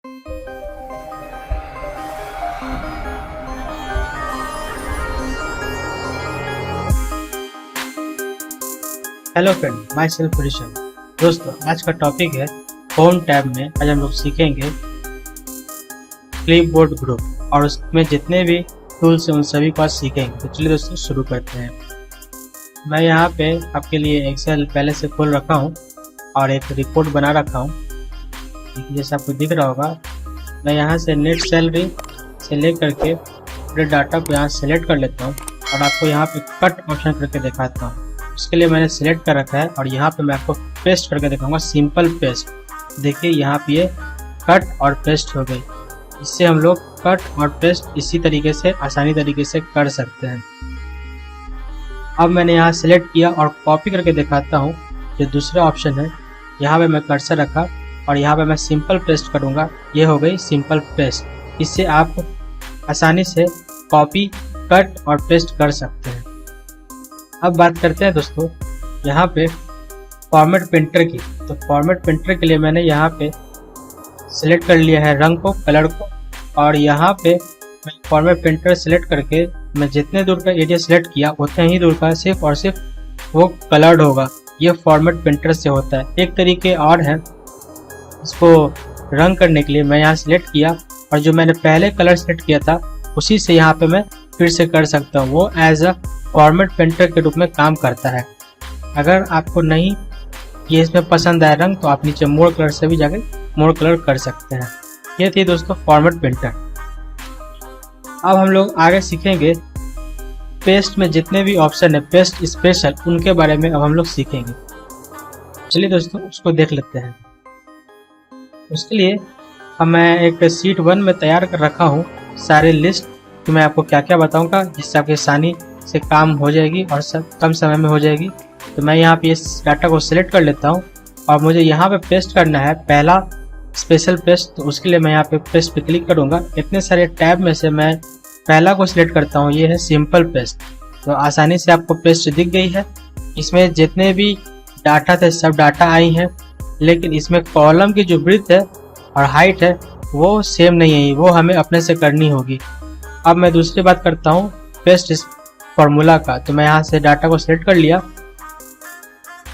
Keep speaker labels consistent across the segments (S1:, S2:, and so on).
S1: Hello friend, my self Rishabh. दोस्तों, आज का टॉपिक है होम टैब में। आज हम लोग सीखेंगे क्लिपबोर्ड ग्रुप और उसमें जितने भी टूल्स हैं उन सभी को आज सीखेंगे। तो चलिए दोस्तों शुरू करते हैं। मैं यहाँ पे आपके लिए एक्सेल पहले से खोल रखा हूँ और एक रिपोर्ट बना रखा हूँ। जैसे आपको दिख रहा होगा, मैं यहाँ से नेट सैलरी से लेकर के पूरे डाटा को यहाँ सेलेक्ट कर लेता हूँ और आपको यहाँ पे कट ऑप्शन करके दिखाता हूँ। उसके लिए मैंने सिलेक्ट कर रखा है और यहाँ पे मैं आपको पेस्ट करके दिखाऊंगा, सिंपल पेस्ट। देखिए यहाँ पे ये कट और पेस्ट हो गई। इससे हम लोग कट और पेस्ट इसी तरीके से आसानी तरीके से कर सकते हैं। अब मैंने यहाँ सिलेक्ट किया और कॉपी करके दिखाता हूँ। जो दूसरा ऑप्शन है, यहाँ पे मैं कर्सर रखा और यहाँ पे मैं सिंपल पेस्ट करूँगा। ये हो गई सिंपल पेस्ट। इससे आप आसानी से कॉपी, कट और पेस्ट कर सकते हैं। अब बात करते हैं दोस्तों यहाँ पे फॉर्मेट प्रिंटर की। तो फॉर्मेट प्रिंटर के लिए मैंने यहाँ पे सिलेक्ट कर लिया है रंग को, कलर को, और यहाँ पे मैं फॉर्मेट प्रिंटर सिलेक्ट करके मैं जितने दूर का एरिया सिलेक्ट किया उतने ही दूर का सिर्फ और सिर्फ वो कलर्ड होगा। ये फॉर्मेट प्रिंटर से होता है। एक तरीके और है इसको रंग करने के लिए। मैं यहाँ सिलेक्ट किया और जो मैंने पहले कलर सेलेक्ट किया था उसी से यहाँ पे मैं फिर से कर सकता हूँ। वो एज अ फॉर्मेट प्रिंटर के रूप में काम करता है। अगर आपको नहीं ये इसमें पसंद आया रंग, तो आप नीचे मोर कलर से भी जाके मोर कलर कर सकते हैं। ये थी दोस्तों फॉर्मेट प्रिंटर। अब हम लोग आगे सीखेंगे पेस्ट में जितने भी ऑप्शन है, पेस्ट स्पेशल, उनके बारे में अब हम लोग सीखेंगे। चलिए दोस्तों उसको देख लेते हैं। उसके लिए अब मैं एक शीट 1 में तैयार कर रखा हूँ सारे लिस्ट, तो मैं आपको क्या क्या बताऊंगा जिससे आपकी आसानी से काम हो जाएगी और कम समय में हो जाएगी। तो मैं यहाँ पे इस डाटा को सिलेक्ट कर लेता हूँ और मुझे यहाँ पे पेस्ट करना है पहला स्पेशल पेस्ट। तो उसके लिए मैं यहाँ पे पेस्ट पे क्लिक करूँगा। इतने सारे टैब में से मैं पहला को सिलेक्ट करता हूँ, ये है सिंपल पेस्ट। तो आसानी से आपको पेस्ट दिख गई है। इसमें जितने भी डाटा थे सब डाटा आई हैं, लेकिन इसमें कॉलम की जो ब्रीथ है और हाइट है वो सेम नहीं है, वो हमें अपने से करनी होगी। अब मैं दूसरी बात करता हूँ पेस्ट फॉर्मूला का। तो मैं यहाँ से डाटा को सिलेक्ट कर लिया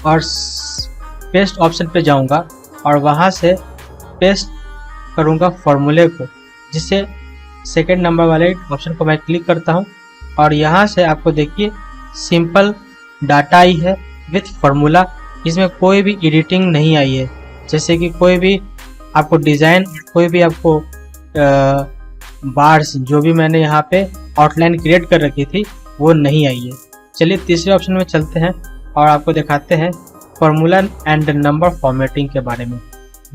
S1: और पेस्ट ऑप्शन पे जाऊँगा और वहाँ से पेस्ट करूँगा फॉर्मूले को, जिससे सेकंड नंबर वाले ऑप्शन को मैं क्लिक करता हूँ और यहाँ से आपको देखिए सिंपल डाटा आई है विथ फॉर्मूला। इसमें कोई भी एडिटिंग नहीं आई है, जैसे कि कोई भी आपको डिज़ाइन, कोई भी आपको बार्स जो भी मैंने यहाँ पे आउटलाइन क्रिएट कर रखी थी वो नहीं आई है। चलिए तीसरे ऑप्शन में चलते हैं और आपको दिखाते हैं फॉर्मूला एंड नंबर फॉर्मेटिंग के बारे में।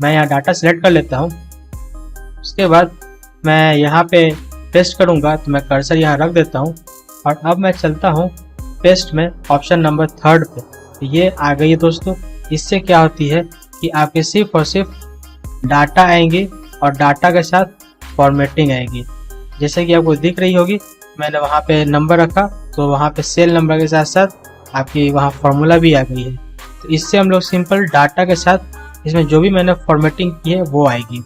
S1: मैं यहाँ डाटा सेलेक्ट कर लेता हूँ। उसके बाद मैं यहाँ पे पेस्ट करूँगा, तो मैं कर्सर यहाँ रख देता हूँ और अब मैं चलता हूँ पेस्ट में ऑप्शन नंबर 3 पे। तो ये आ गई है दोस्तों। इससे क्या होती है कि आपके सिर्फ और सिर्फ डाटा आएंगे और डाटा के साथ फॉर्मेटिंग आएगी। जैसे कि आपको दिख रही होगी, मैंने वहाँ पे नंबर रखा तो वहाँ पे सेल नंबर के साथ साथ आपकी वहाँ फॉर्मूला भी आ गई है। तो इससे हम लोग सिंपल डाटा के साथ इसमें जो भी मैंने फॉर्मेटिंग की है वो आएगी।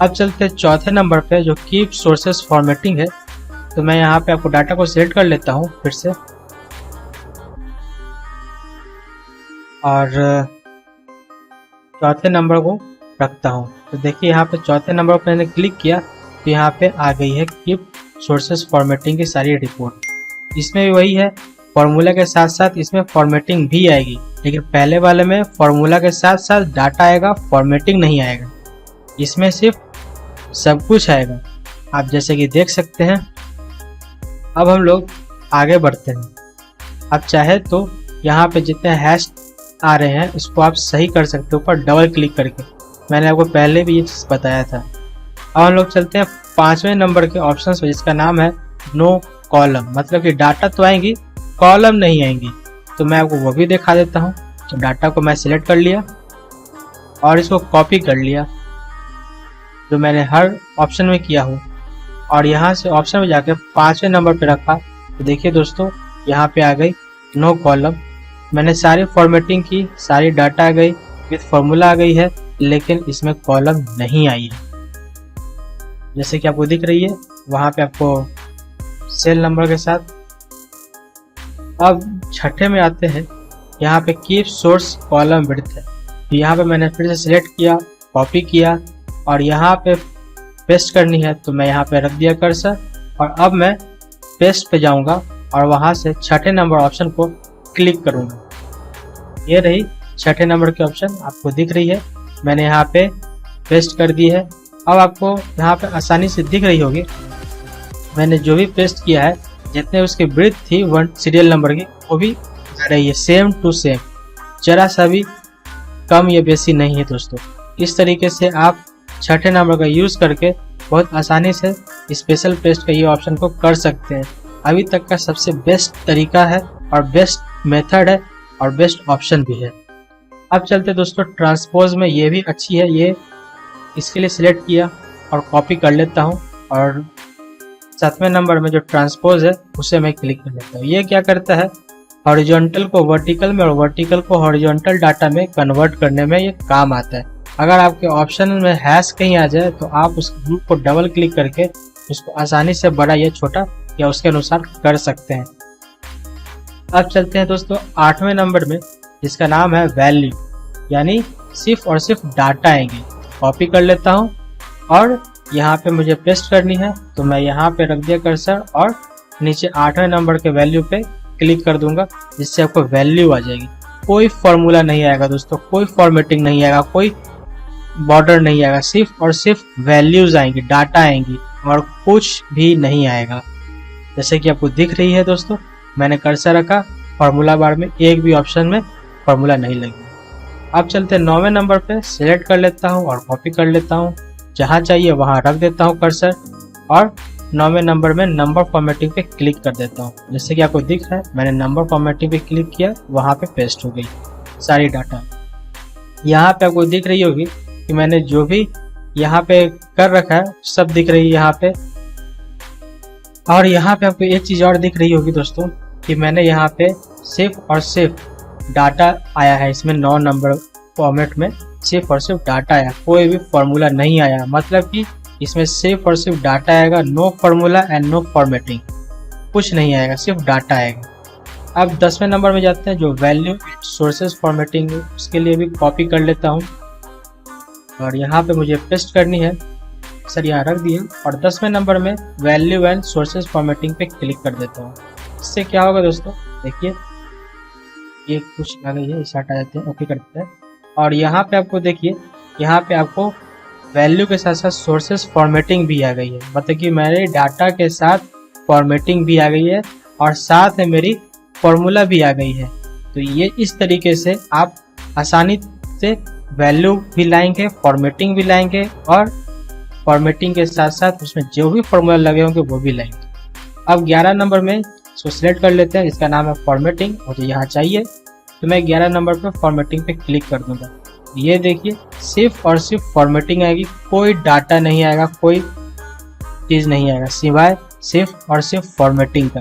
S1: अब चलते हैं चौथे नंबर पे जो कीप सोर्सेस फॉर्मेटिंग है। तो मैं यहाँ पे आपको डाटा को सिलेक्ट कर लेता हूँ फिर से और चौथे नंबर को रखता हूँ। तो देखिए यहाँ पे चौथे नंबर पर मैंने क्लिक किया तो यहाँ पे आ गई है कीप सोर्सेस फॉर्मेटिंग की सारी रिपोर्ट। इसमें भी वही है, फॉर्मूला के साथ साथ इसमें फॉर्मेटिंग भी आएगी, लेकिन पहले वाले में फॉर्मूला के साथ साथ डाटा आएगा, फॉर्मेटिंग नहीं आएगा। इसमें सिर्फ सब कुछ आएगा, आप जैसे कि देख सकते हैं। अब हम लोग आगे बढ़ते हैं। आप चाहे तो यहाँ पे जितने हैश आ रहे हैं उसको आप सही कर सकते हो ऊपर डबल क्लिक करके। मैंने आपको पहले भी ये चीज़ बताया था। अब हम लोग चलते हैं 5वें नंबर के ऑप्शन पे, जिसका नाम है नो कॉलम। मतलब कि डाटा तो आएंगी, कॉलम नहीं आएंगी। तो मैं आपको वो भी दिखा देता हूँ। तो डाटा को मैं सिलेक्ट कर लिया और इसको कॉपी कर लिया जो मैंने हर ऑप्शन में किया हूँ, और यहाँ से ऑप्शन में जाके 5वें नंबर पे रखा। तो देखिए दोस्तों यहाँ पे आ गई नो कॉलम। मैंने सारी फॉर्मेटिंग की, सारी डाटा आ गई विथ फॉर्मूला आ गई है, लेकिन इसमें कॉलम नहीं आई है। जैसे कि आपको दिख रही है, वहाँ पे आपको सेल नंबर के साथ। अब छठे में आते हैं, यहाँ पे कीप सोर्स कॉलम विड्थ है। तो यहाँ पे मैंने फिर से सिलेक्ट किया, कॉपी किया और यहाँ पे पेस्ट करनी है, तो मैं यहाँ पे रख दिया कर्सर। और अब मैं पेस्ट पे जाऊँगा और वहाँ से छठे नंबर ऑप्शन को क्लिक करूँगा। ये रही छठे नंबर की ऑप्शन, आपको दिख रही है, मैंने यहाँ पे पेस्ट कर दी है। अब आपको यहाँ पे आसानी से दिख रही होगी, मैंने जो भी पेस्ट किया है, जितने उसकी ब्रीथ थी 1 सीरियल नंबर की, वो भी आ रही है सेम टू सेम, जरा सा भी कम या बेसी नहीं है दोस्तों। इस तरीके से आप छठे नंबर का यूज़ करके बहुत आसानी से स्पेशल पेस्ट का ये ऑप्शन को कर सकते हैं। अभी तक का सबसे बेस्ट तरीका है और बेस्ट मेथड है और बेस्ट ऑप्शन भी है। अब चलते दोस्तों ट्रांसपोज में, ये भी अच्छी है। ये इसके लिए सिलेक्ट किया और कॉपी कर लेता हूँ और 7वें नंबर में जो ट्रांसपोज है उसे मैं क्लिक कर लेता हूँ। ये क्या करता है, हॉरिजॉन्टल को वर्टिकल में और वर्टिकल को हॉरिजॉन्टल डाटा में कन्वर्ट करने में ये काम आता है। अगर आपके ऑप्शन में हैश कहीं आ जाए तो आप उस ग्रुप को डबल क्लिक करके उसको आसानी से बड़ा या छोटा या उसके अनुसार कर सकते हैं। अब चलते हैं दोस्तों 8वें नंबर में, जिसका नाम है वैल्यू, यानी सिर्फ और सिर्फ डाटा आएंगे। कॉपी कर लेता हूँ और यहाँ पे मुझे पेस्ट करनी है, तो मैं यहाँ पे रख दिया कर्सर और नीचे 8वें नंबर के वैल्यू पे क्लिक कर दूंगा, जिससे आपको वैल्यू आ जाएगी। कोई फॉर्मूला नहीं आएगा दोस्तों, कोई फॉर्मेटिंग नहीं आएगा, कोई बॉर्डर नहीं आएगा, सिर्फ और सिर्फ वैल्यूज आएंगी, डाटा आएंगी और कुछ भी नहीं आएगा। जैसे कि आपको दिख रही है दोस्तों, मैंने कर्सर रखा, फॉर्मूला बार में एक भी ऑप्शन में फॉर्मूला नहीं लगी। अब चलते 9वें नंबर पे, सिलेक्ट कर लेता हूँ और कॉपी कर लेता हूँ, जहाँ चाहिए वहाँ रख देता हूँ कर्सर और 9वें नंबर में नंबर फॉर्मेटिंग पे क्लिक कर देता हूँ। जैसे कि आपको दिख रहा है, मैंने नंबर फॉर्मेटिंग पे क्लिक किया, वहाँ पे पेस्ट हो गई सारी डाटा। यहाँ पे आपको दिख रही होगी कि मैंने जो भी यहाँ पे कर रखा है सब दिख रही है यहाँ पे। और यहाँ पे आपको एक चीज़ और दिख रही होगी दोस्तों कि मैंने यहाँ पे सिर्फ और सिर्फ डाटा आया है, इसमें 9 नंबर फॉर्मेट में सिर्फ और सिर्फ डाटा आया, कोई भी फॉर्मूला नहीं आया। मतलब कि इसमें सिर्फ और सिर्फ डाटा आएगा, no formula and no formatting, कुछ नहीं आएगा, सिर्फ डाटा आएगा। अब 10वें नंबर में जाते हैं, जो वैल्यू सोर्सेस फॉर्मेटिंग है, उसके लिए भी कॉपी कर लेता हूँ और यहाँ पे मुझे पेस्ट करनी है, सर यहाँ रख दिया और 10वें नंबर में वैल्यू एंड सोर्सेस फॉर्मेटिंग पे क्लिक कर देता हूँ। इससे क्या होगा दोस्तों, देखिए ये कुछ आ गई है, इसे हटा जाते हैं, ओके करते हैं। और यहाँ पे आपको देखिए, यहाँ पे आपको वैल्यू के साथ साथ सोर्सेस फॉर्मेटिंग भी आ गई है। मतलब कि मेरे डाटा के साथ फॉर्मेटिंग भी आ गई है और साथ में मेरी फॉर्मूला भी आ गई है। तो ये इस तरीके से आप आसानी से वैल्यू भी लाएंगे, फॉर्मेटिंग भी लाएंगे और फॉर्मेटिंग के साथ साथ उसमें जो भी फॉर्मूला लगे होंगे वो भी लाएंगे। अब 11 नंबर में इसको सिलेक्ट कर लेते हैं, इसका नाम है फॉर्मेटिंग, मुझे यहाँ चाहिए तो मैं 11 नंबर पे फॉर्मेटिंग पे क्लिक कर दूंगा। ये देखिए सिर्फ और सिर्फ फॉर्मेटिंग आएगी, कोई डाटा नहीं आएगा, कोई चीज़ नहीं आएगा, सिवाय सिर्फ और सिर्फ फॉर्मेटिंग का।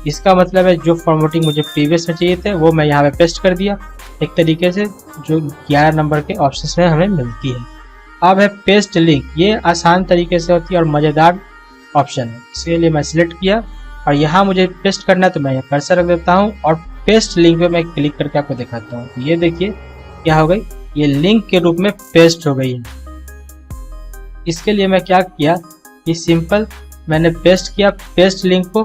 S1: इसका मतलब है जो फॉर्मेटिंग मुझे प्रीवियस में चाहिए थे वो मैं यहाँ पे पेस्ट कर दिया, एक तरीके से जो 11 नंबर के ऑप्शन में हमें मिलती है। अब है पेस्ट लिंक, ये आसान तरीके से होती है और मज़ेदार ऑप्शन है, इसके लिए मैं सिलेक्ट किया और यहाँ मुझे पेस्ट करना है तो मैं यहाँ कर्सर रख देता हूँ और पेस्ट लिंक पे मैं क्लिक करके आपको दिखाता हूँ। तो ये देखिए क्या हो गई, ये लिंक के रूप में पेस्ट हो गई है। इसके लिए मैं क्या किया कि सिंपल मैंने पेस्ट किया पेस्ट लिंक को,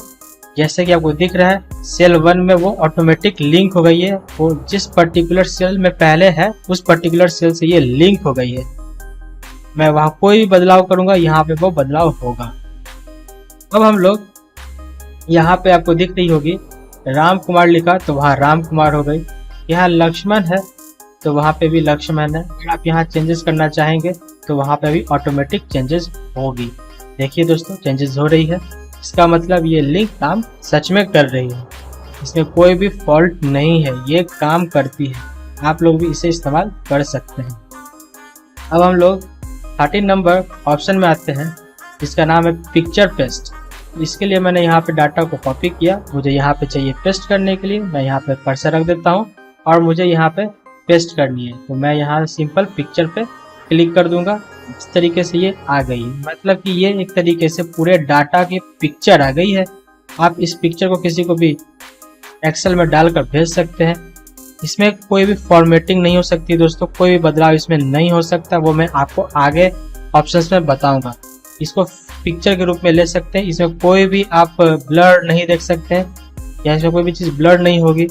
S1: जैसे कि आपको दिख रहा है सेल 1 में वो ऑटोमेटिक लिंक हो गई है, वो जिस पर्टिकुलर सेल में पहले है उस पर्टिकुलर सेल से ये लिंक हो गई है। मैं वहाँ कोई भी बदलाव करूँगा यहाँ पे वो बदलाव होगा। अब हम लोग यहाँ पे आपको दिख रही होगी राम कुमार लिखा तो वहाँ राम कुमार हो गई, यहाँ लक्ष्मण है तो वहाँ पे भी लक्ष्मण है। अगर आप यहाँ चेंजेस करना चाहेंगे तो वहाँ पे भी ऑटोमेटिक चेंजेस होगी। देखिए दोस्तों चेंजेस हो रही है, इसका मतलब ये लिंक काम सच में कर रही है, इसमें कोई भी फॉल्ट नहीं है, ये काम करती है। आप लोग भी इसे इस्तेमाल कर सकते हैं। अब हम लोग 13 नंबर ऑप्शन में आते हैं, जिसका नाम है पिक्चर पेस्ट। इसके लिए मैंने यहाँ पे डाटा को कॉपी किया, मुझे यहाँ पे चाहिए पेस्ट करने के लिए, मैं यहाँ पे कर्सर रख देता हूँ और मुझे यहाँ पे पेस्ट करनी है। तो मैं यहाँ सिंपल पिक्चर पे क्लिक कर दूंगा, इस तरीके से ये आ गई है। मतलब कि ये एक तरीके से पूरे डाटा की पिक्चर आ गई है। आप इस पिक्चर को किसी को भी एक्सेल में डालकर भेज सकते हैं। इसमें कोई भी फॉर्मेटिंग नहीं हो सकती दोस्तों, कोई भी बदलाव इसमें नहीं हो सकता, वो मैं आपको आगे ऑप्शंस में बताऊंगा। इसको पिक्चर के रूप में ले सकते हैं, इसमें कोई भी आप ब्लर नहीं देख सकते हैं, या इसमें कोई भी चीज़ ब्लर नहीं होगी,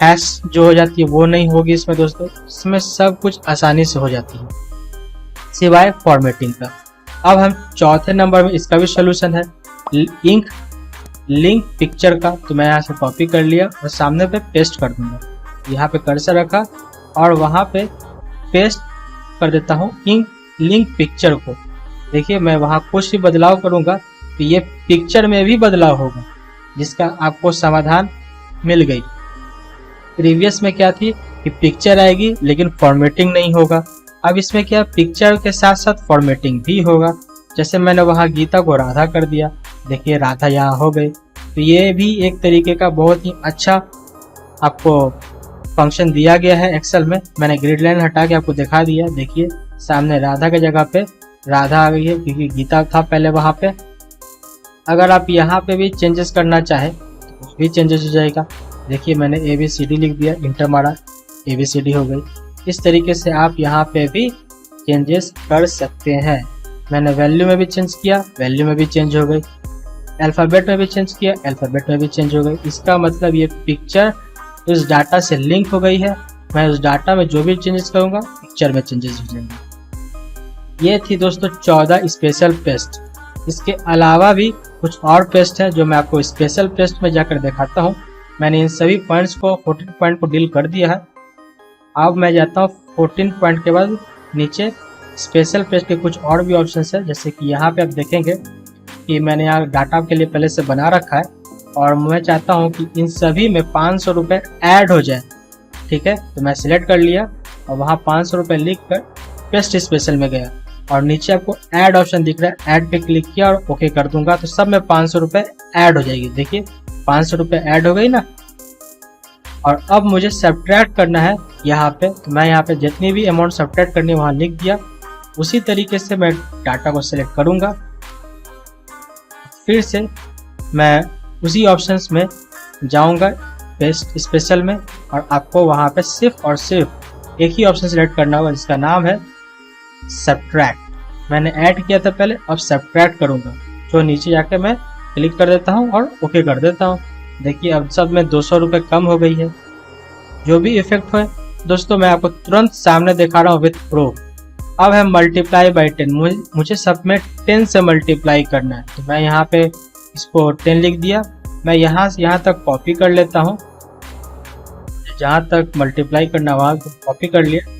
S1: हैश जो हो जाती है वो नहीं होगी इसमें दोस्तों। इसमें सब कुछ आसानी से हो जाती है सिवाय फॉर्मेटिंग का। अब हम चौथे नंबर में, इसका भी सोल्यूशन है लिंक पिक्चर का। तो मैं यहाँ से कॉपी कर लिया और सामने पे पेस्ट कर दूंगा। यहाँ पे कर्सर रखा और वहाँ पे पेस्ट कर देता हूँ लिंक पिक्चर को। देखिए मैं वहाँ कुछ भी बदलाव करूँगा तो ये पिक्चर में भी बदलाव होगा, जिसका आपको समाधान मिल गई। प्रीवियस में क्या थी कि पिक्चर आएगी लेकिन फॉर्मेटिंग नहीं होगा। अब इसमें क्या, पिक्चर के साथ साथ फॉर्मेटिंग भी होगा। जैसे मैंने वहाँ गीता को राधा कर दिया, देखिए राधा यहाँ हो गई। तो ये भी एक तरीके का बहुत ही अच्छा आपको फंक्शन दिया गया है एक्सेल में। मैंने ग्रिड लाइन हटा के आपको दिखा दिया। देखिए सामने राधा की जगह पे राधा आ गई है, क्योंकि गीता था पहले वहाँ पे। अगर आप यहाँ पे भी चेंजेस करना चाहे तो भी चेंजेस हो जाएगा। देखिए मैंने ABCD लिख दिया, इंटर मारा, ABCD हो गई। इस तरीके से आप यहाँ पे भी चेंजेस कर सकते हैं। मैंने वैल्यू में भी चेंज किया, वैल्यू में भी चेंज हो गई। अल्फ़ाबेट में भी चेंज किया, अल्फ़ाबेट में भी चेंज हो गई। इसका मतलब ये पिक्चर उस डाटा से लिंक हो गई है। मैं उस डाटा में जो भी चेंजेस करूँगा पिक्चर में चेंजेस हो जाएंगे। ये थी दोस्तों 14 स्पेशल पेस्ट। इसके अलावा भी कुछ और पेस्ट है जो मैं आपको स्पेशल पेस्ट में जाकर दिखाता हूँ। मैंने इन सभी पॉइंट्स को 14 पॉइंट को डील कर दिया है। अब मैं जाता हूँ 14 पॉइंट के बाद नीचे स्पेशल पेस्ट के कुछ और भी ऑप्शंस है। जैसे कि यहाँ पे आप देखेंगे कि मैंने यहाँ डाटा के लिए पहले से बना रखा है और मैं चाहता हूँ कि इन सभी में 500 रुपये ऐड हो जाए। ठीक है, तो मैं सिलेक्ट कर लिया और वहाँ 500 रुपये लिख कर पेस्ट स्पेशल में गया और नीचे आपको ऐड ऑप्शन दिख रहा है, ऐड पे क्लिक किया और ओके कर दूंगा तो सब में 500 रुपये ऐड हो जाएगी। देखिए 500 रुपये ऐड हो गई ना। और अब मुझे सब्ट्रैक्ट करना है यहाँ पे, तो मैं यहाँ पे जितनी भी अमाउंट सब्ट्रैक्ट करनी है वहाँ लिख दिया। उसी तरीके से मैं डाटा को सिलेक्ट करूँगा, फिर से मैं उसी ऑप्शंस में जाऊँगा पेस्ट स्पेशल में और आपको वहाँ पे सिर्फ और सिर्फ एक ही ऑप्शन सिलेक्ट करना होगा जिसका नाम है सब्ट्रैक्ट। मैंने ऐड किया था पहले, अब सब्ट्रैक्ट करूँगा। जो नीचे जाके मैं क्लिक कर देता हूँ और ओके कर देता हूँ। देखिए अब सब में 200 रुपये कम हो गई है। जो भी इफेक्ट है दोस्तों मैं आपको तुरंत सामने दिखा रहा हूँ विथ प्रूफ। अब है मल्टीप्लाई बाई 10। मुझे सब में 10 से मल्टीप्लाई करना है, तो मैं यहाँ पे इसको 10 लिख दिया। मैं यहाँ से यहाँ तक कॉपी कर लेता हूँ, जहाँ तक मल्टीप्लाई करना वहाँ कॉपी कर लिया।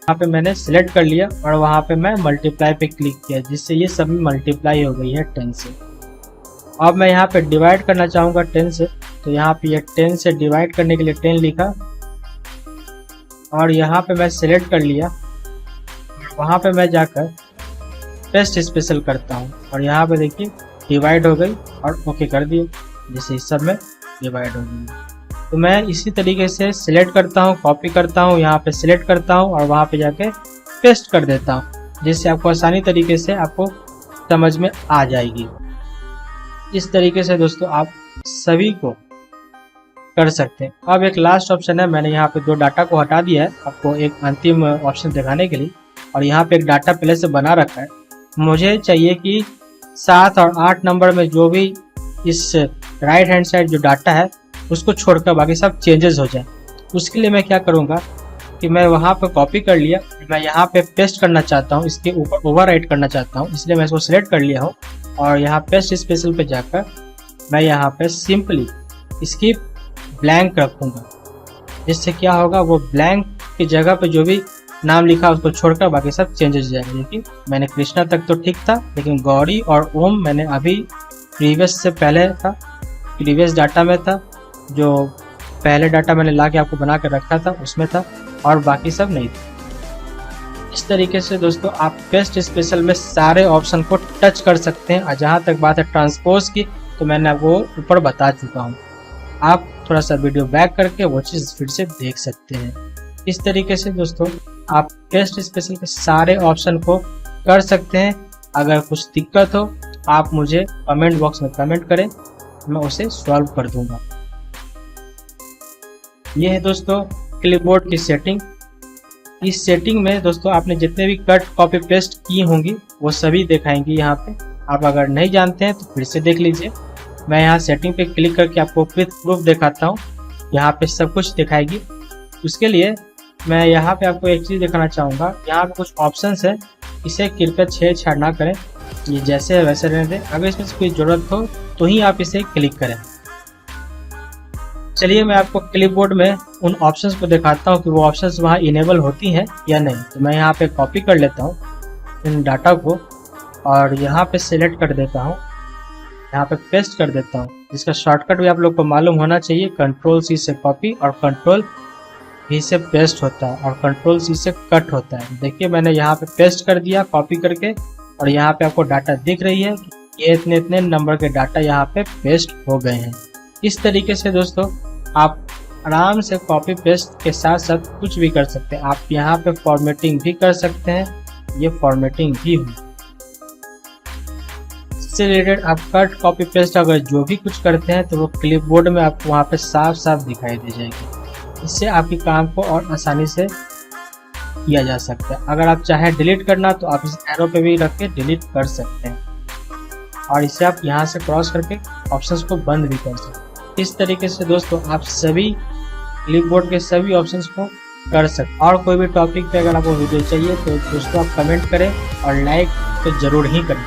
S1: यहाँ पे मैंने सिलेक्ट कर लिया और वहाँ पे मैं मल्टीप्लाई पे क्लिक किया, जिससे ये सब में मल्टीप्लाई हो गई है 10 से। अब मैं यहाँ पे डिवाइड करना चाहूँगा 10 से, तो यहाँ पे ये 10 से डिवाइड करने के लिए 10 लिखा और यहाँ पे मैं सिलेक्ट कर लिया। वहाँ पे मैं जाकर पेस्ट स्पेशल करता हूँ और यहाँ पे देखिए डिवाइड हो गई और ओके कर दिए, जैसे इस सब में डिवाइड हो गई। तो मैं इसी तरीके से सिलेक्ट करता हूँ, कॉपी करता हूँ, यहाँ पे सिलेक्ट करता हूँ और वहाँ पे जाके पेस्ट कर देता हूँ, जिससे आपको आसानी तरीके से आपको समझ में आ जाएगी। इस तरीके से दोस्तों आप सभी को कर सकते हैं। अब एक लास्ट ऑप्शन है, मैंने यहाँ पे 2 डाटा को हटा दिया है आपको एक अंतिम ऑप्शन दिखाने के लिए, और यहाँ पे एक डाटा पहले से बना रखा है। मुझे चाहिए कि 7 और 8 नंबर में जो भी इस राइट हैंड साइड जो डाटा है उसको छोड़कर बाकी सब चेंजेस हो जाए। उसके लिए मैं क्या करूँगा कि मैं वहाँ पे कॉपी कर लिया, मैं यहाँ पे पेस्ट करना चाहता हूँ, इसके ऊपर ओवरराइट करना चाहता हूँ, इसलिए मैं इसको सिलेक्ट कर लिया हूँ और यहाँ पेस्ट स्पेशल पे जाकर मैं यहाँ पे सिंपली इसकी ब्लैंक रखूँगा। जिससे क्या होगा, वो ब्लैंक की जगह पे जो भी नाम लिखा उसको छोड़कर बाकी सब चेंजेस हो जाएगा। देखिए मैंने कृष्णा तक तो ठीक था, लेकिन गौरी और ओम मैंने अभी प्रीवियस से पहले था, प्रीवियस डाटा में था, जो पहले डाटा मैंने ला के आपको बना कर रखा था उसमें था, और बाकी सब नहीं था। इस तरीके से दोस्तों आप पेस्ट स्पेशल में सारे ऑप्शन को टच कर सकते हैं। और जहाँ तक बात है ट्रांसपोज की, तो मैंने आपको ऊपर बता चुका हूँ। आप थोड़ा सा वीडियो बैक करके वो चीज़ फिर से देख सकते हैं। इस तरीके से दोस्तों आप टेस्ट स्पेशल के सारे ऑप्शन को कर सकते हैं। अगर कुछ दिक्कत हो आप मुझे कमेंट बॉक्स में कमेंट करें, मैं उसे सॉल्व कर दूंगा। ये है दोस्तों क्लिपबोर्ड की सेटिंग। इस सेटिंग में दोस्तों आपने जितने भी कट कॉपी पेस्ट की होंगी वो सभी दिखाएंगी यहाँ पे। आप अगर नहीं जानते हैं तो फिर से देख लीजिए। मैं यहाँ सेटिंग पे क्लिक करके आपको विद प्रूफ दिखाता हूँ। यहाँ पे सब कुछ दिखाएगी। उसके लिए मैं यहाँ पे आपको एक चीज़ दिखाना चाहूँगा। यहाँ पे कुछ ऑप्शंस है, इसे कृपया छेड़छाड़ ना करें, ये जैसे है वैसे रहने दें। अगर इसमें कोई ज़रूरत हो तो ही आप इसे क्लिक करें। चलिए मैं आपको क्लिपबोर्ड में उन ऑप्शंस को दिखाता हूँ कि वो ऑप्शंस वहाँ इनेबल होती हैं या नहीं। तो मैं यहाँ पे कॉपी कर लेता हूँ इन डाटा को और यहाँ पे सिलेक्ट कर देता हूँ, यहाँ पे पेस्ट कर देता हूँ। जिसका शॉर्टकट भी आप लोग को मालूम होना चाहिए, कंट्रोल सी से कॉपी और कंट्रोल भी से पेस्ट होता है और कंट्रोल सी से कट होता है। देखिए मैंने यहाँ पे पेस्ट कर दिया कॉपी करके और यहाँ पे आपको डाटा दिख रही है, ये इतने इतने नंबर के डाटा यहाँ पे पेस्ट हो गए हैं। इस तरीके से दोस्तों आप आराम से कॉपी पेस्ट के साथ साथ कुछ भी कर सकते हैं। आप यहाँ पे फॉर्मेटिंग भी कर सकते हैं, ये फॉर्मेटिंग भी हुई। इससे रिलेटेड आप कट कॉपी पेस्ट अगर जो भी कुछ करते हैं तो वो क्लिपबोर्ड में आपको वहाँ पे साफ साफ दिखाई दे जाएगी। इससे आपके काम को और आसानी से किया जा सकता है। अगर आप चाहे डिलीट करना तो आप इस एरो पे भी रख के डिलीट कर सकते हैं और इसे आप यहाँ से क्रॉस करके ऑप्शंस को बंद भी कर सकते हैं। इस तरीके से दोस्तों आप सभी क्लिपबोर्ड के सभी ऑप्शंस को कर सकते हैं। और कोई भी टॉपिक पे अगर आपको वीडियो चाहिए तो दोस्तों आप कमेंट करें और लाइक तो ज़रूर ही करें।